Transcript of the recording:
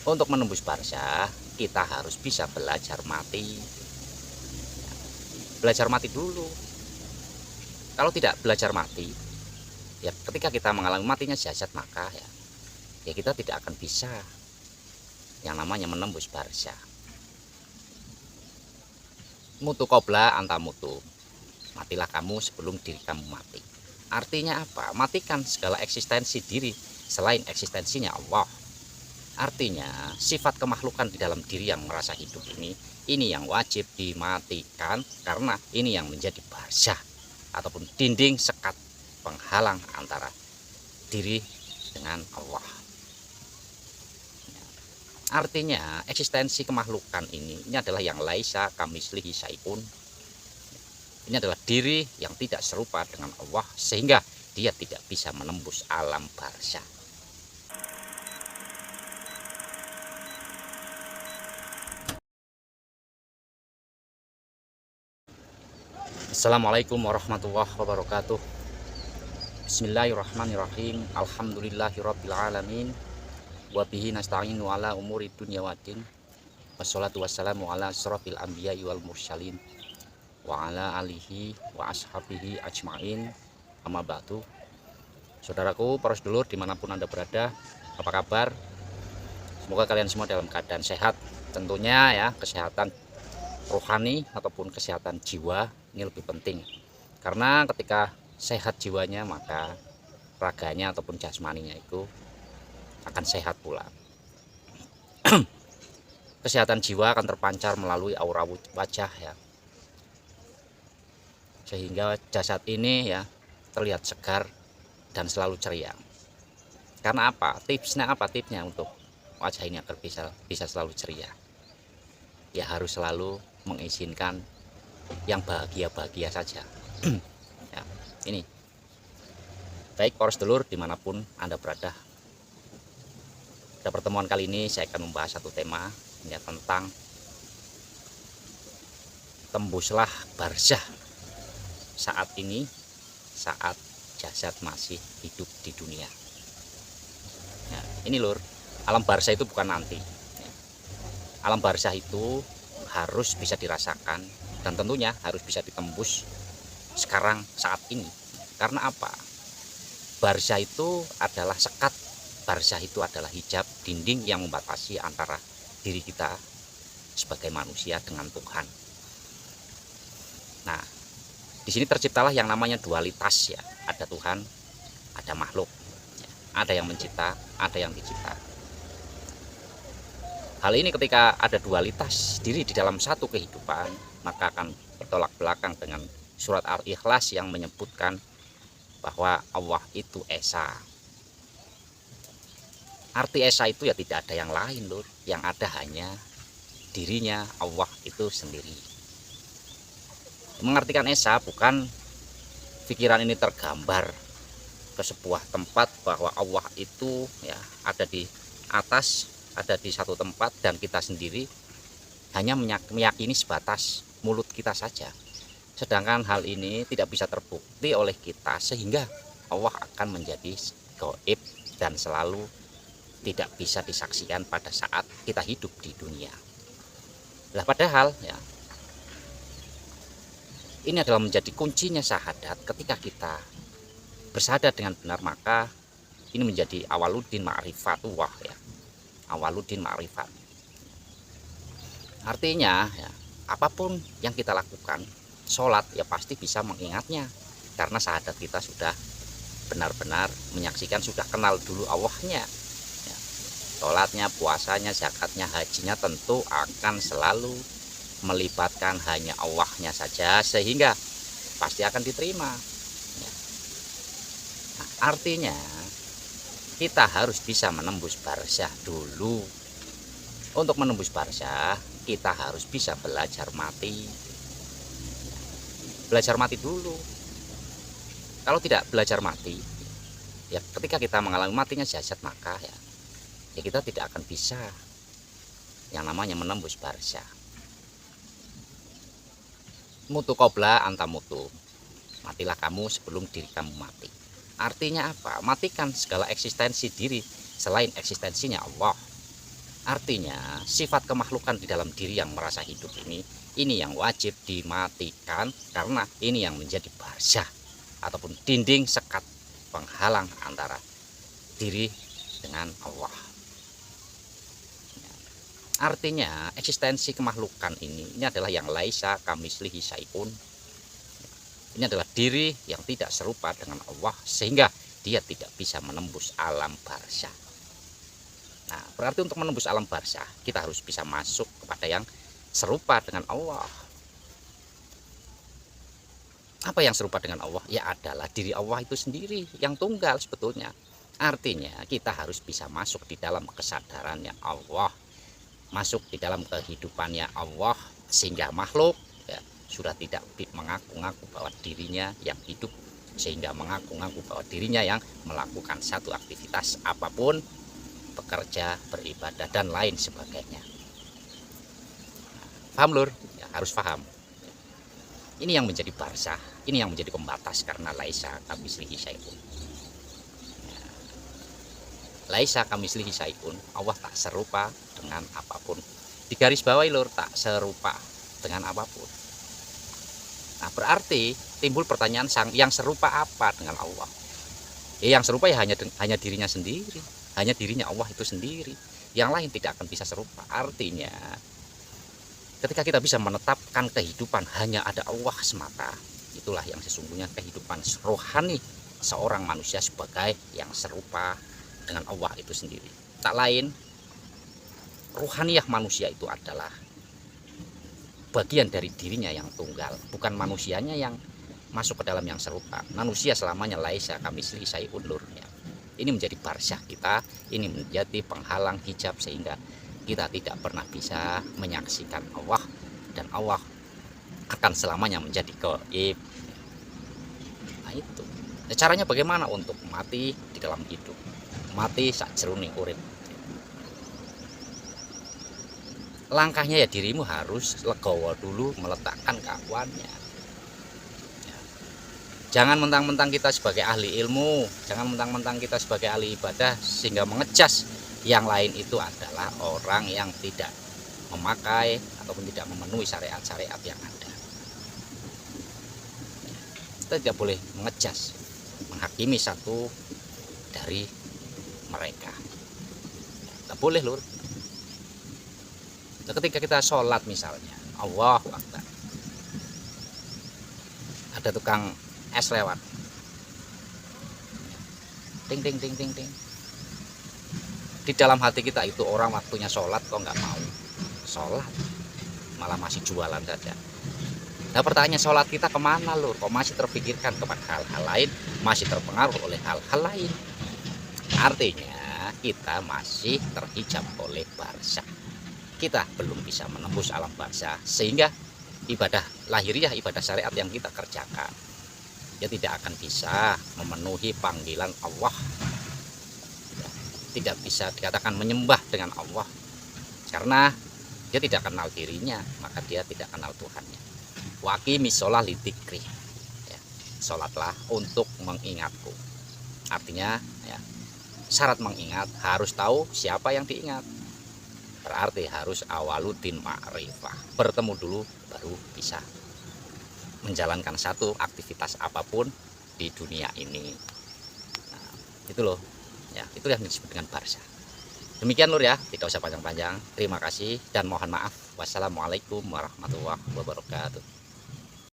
Untuk menembus barzah, kita harus bisa belajar mati. Belajar mati dulu. Kalau tidak belajar mati, ya ketika kita mengalami matinya jasad, maka ya kita tidak akan bisa yang namanya menembus barzah. Mutu qobla anta mutu. Matilah kamu sebelum diri kamu mati. Artinya apa? Matikan segala eksistensi diri selain eksistensinya Allah. Artinya sifat kemakhlukan di dalam diri yang merasa hidup ini yang wajib dimatikan, karena ini yang menjadi barzah ataupun dinding sekat penghalang antara diri dengan Allah. Artinya eksistensi kemakhlukan ini adalah yang laisa kamislihi syai'un. Ini adalah diri yang tidak serupa dengan Allah, sehingga dia tidak bisa menembus alam barzah. Assalamualaikum warahmatullahi wabarakatuh. Bismillahirrahmanirrahim. Alhamdulillahirabbil alamin. Wa bihi nasta'inu ala umuri dunya waddin. Wassalatu wassalamu ala asrofil anbiya'i wal mursalin wa ala alihi wa ashabihi ajmain. Amma ba'du. Saudaraku, para sedulur dimanapun Anda berada, apa kabar? Semoga kalian semua dalam keadaan sehat. Tentunya ya, kesehatan rohani ataupun kesehatan jiwa ini lebih penting, karena ketika sehat jiwanya maka raganya ataupun jasmaninya itu akan sehat pula. Kesehatan jiwa akan terpancar melalui aura wajah ya, sehingga jasad ini ya terlihat segar dan selalu ceria. Karena apa? Tipsnya untuk wajah ini agar bisa selalu ceria? Ya harus selalu mengizinkan yang bahagia-bahagia saja. Ya, ini baik para sedulur dimanapun Anda berada. Pada pertemuan kali ini saya akan membahas satu tema ya, tentang tembuslah barzah saat ini, saat jasad masih hidup di dunia. Ya, ini lur, alam barzah itu bukan nanti ya. Alam barzah itu harus bisa dirasakan dan tentunya harus bisa ditembus sekarang saat ini. Karena apa? Barzah itu adalah sekat, barzah itu adalah hijab, dinding yang membatasi antara diri kita sebagai manusia dengan Tuhan. Nah, di sini terciptalah yang namanya dualitas ya, ada Tuhan, ada makhluk, ada yang mencipta, ada yang dicipta. Hal ini ketika ada dualitas diri di dalam satu kehidupan, maka akan bertolak belakang dengan surat Al-Ikhlas yang menyebutkan bahwa Allah itu Esa. Arti Esa itu ya tidak ada yang lain lur, yang ada hanya dirinya Allah itu sendiri. Mengartikan Esa bukan pikiran ini tergambar ke sebuah tempat bahwa Allah itu ya ada di atas, ada di satu tempat, dan kita sendiri hanya meyakini sebatas mulut kita saja. Sedangkan hal ini tidak bisa terbukti oleh kita, sehingga Allah akan menjadi gaib dan selalu tidak bisa disaksikan pada saat kita hidup di dunia. Lah padahal ya, ini adalah menjadi kuncinya syahadat. Ketika kita bersyahadat dengan benar, maka ini menjadi awaludin ma'rifatullah ya, awaludin ma'rifat. Artinya ya, apapun yang kita lakukan, sholat ya pasti bisa mengingatnya, karena syahadat kita sudah benar-benar menyaksikan, sudah kenal dulu Allahnya ya. Sholatnya, puasanya, zakatnya, hajinya tentu akan selalu melibatkan hanya Allahnya saja, sehingga pasti akan diterima ya. Nah, artinya kita harus bisa menembus barzah dulu. Untuk menembus barzah kita harus bisa belajar mati. Belajar mati dulu. Kalau tidak belajar mati ya, ketika kita mengalami matinya jasad, maka ya kita tidak akan bisa yang namanya menembus barzah. Mutu qobla anta mutu. Matilah kamu sebelum diri kamu mati. Artinya apa? Matikan segala eksistensi diri selain eksistensinya Allah. Artinya sifat kemakhlukan di dalam diri yang merasa hidup ini yang wajib dimatikan, karena ini yang menjadi barzah ataupun dinding sekat penghalang antara diri dengan Allah. Artinya eksistensi kemakhlukan ini adalah yang laisa kamitslihi syai'un. Ini adalah diri yang tidak serupa dengan Allah, sehingga dia tidak bisa menembus alam barzah. Nah, berarti untuk menembus alam barzah kita harus bisa masuk kepada yang serupa dengan Allah. Apa yang serupa dengan Allah? Ya adalah diri Allah itu sendiri yang tunggal sebetulnya. Artinya kita harus bisa masuk di dalam kesadarannya Allah, masuk di dalam kehidupannya Allah, sehingga makhluk ya, sudah tidak mengaku-ngaku bahwa dirinya yang hidup, sehingga mengaku-ngaku bahwa dirinya yang melakukan satu aktivitas apapun, bekerja, beribadah, dan lain sebagainya. Paham lur? Ya, harus paham. Ini yang menjadi barzah, ini yang menjadi pembatas, karena laisa kamitslihi syai'un. Laisa kamitslihi syai'un, Allah tak serupa dengan apapun. Di garis bawah lur, tak serupa dengan apapun. Nah, berarti timbul pertanyaan, yang serupa apa dengan Allah? Ya, yang serupa ya hanya dirinya sendiri, hanya dirinya Allah itu sendiri. Yang lain tidak akan bisa serupa. Artinya ketika kita bisa menetapkan kehidupan hanya ada Allah semata, itulah yang sesungguhnya kehidupan rohani seorang manusia sebagai yang serupa dengan Allah itu sendiri. Tak lain, ruhaniyah manusia itu adalah bagian dari dirinya yang tunggal, bukan manusianya yang masuk ke dalam yang serupa. Manusia selamanya laisa kamitslihi syai'un lur ya. Ini menjadi barzah kita, ini menjadi penghalang hijab, sehingga kita tidak pernah bisa menyaksikan Allah, dan Allah akan selamanya menjadi gaib. Nah itu. Caranya bagaimana untuk mati di dalam hidup? Mati sakjroning urip. Langkahnya ya dirimu harus legowo dulu meletakkan keakuannya. Jangan mentang-mentang kita sebagai ahli ilmu, jangan mentang-mentang kita sebagai ahli ibadah sehingga mengecas yang lain itu adalah orang yang tidak memakai ataupun tidak memenuhi syariat-syariat yang ada. Kita tidak boleh mengecas, menghakimi satu dari mereka. Tidak boleh lur. Ketika kita sholat misalnya, Allahu Akbar, ada tukang es lewat, ting ting ting ting ting. Di dalam hati kita itu orang waktunya sholat kok nggak mau sholat, malah masih jualan saja. Nah pertanyaan, sholat kita kemana lur? Kok masih terpikirkan kepada hal-hal lain, masih terpengaruh oleh hal-hal lain? Artinya kita masih terhijab oleh barzah. Kita belum bisa menembus alam barzah, sehingga ibadah lahiriah, ibadah syariat yang kita kerjakan ya tidak akan bisa memenuhi panggilan Allah. Tidak bisa dikatakan menyembah dengan Allah, karena dia tidak kenal dirinya, maka dia tidak kenal Tuhannya. Wa aqimis shalah lidzikri, ya, sholatlah untuk mengingatku. Artinya ya, syarat mengingat harus tahu siapa yang diingat. Berarti harus awaludin ma'rifah, bertemu dulu baru bisa menjalankan satu aktivitas apapun di dunia ini. Nah, itu loh ya, itu yang disebut dengan barzah. Demikian lur ya, tidak usah panjang-panjang. Terima kasih dan mohon maaf. Wassalamualaikum warahmatullahi wabarakatuh.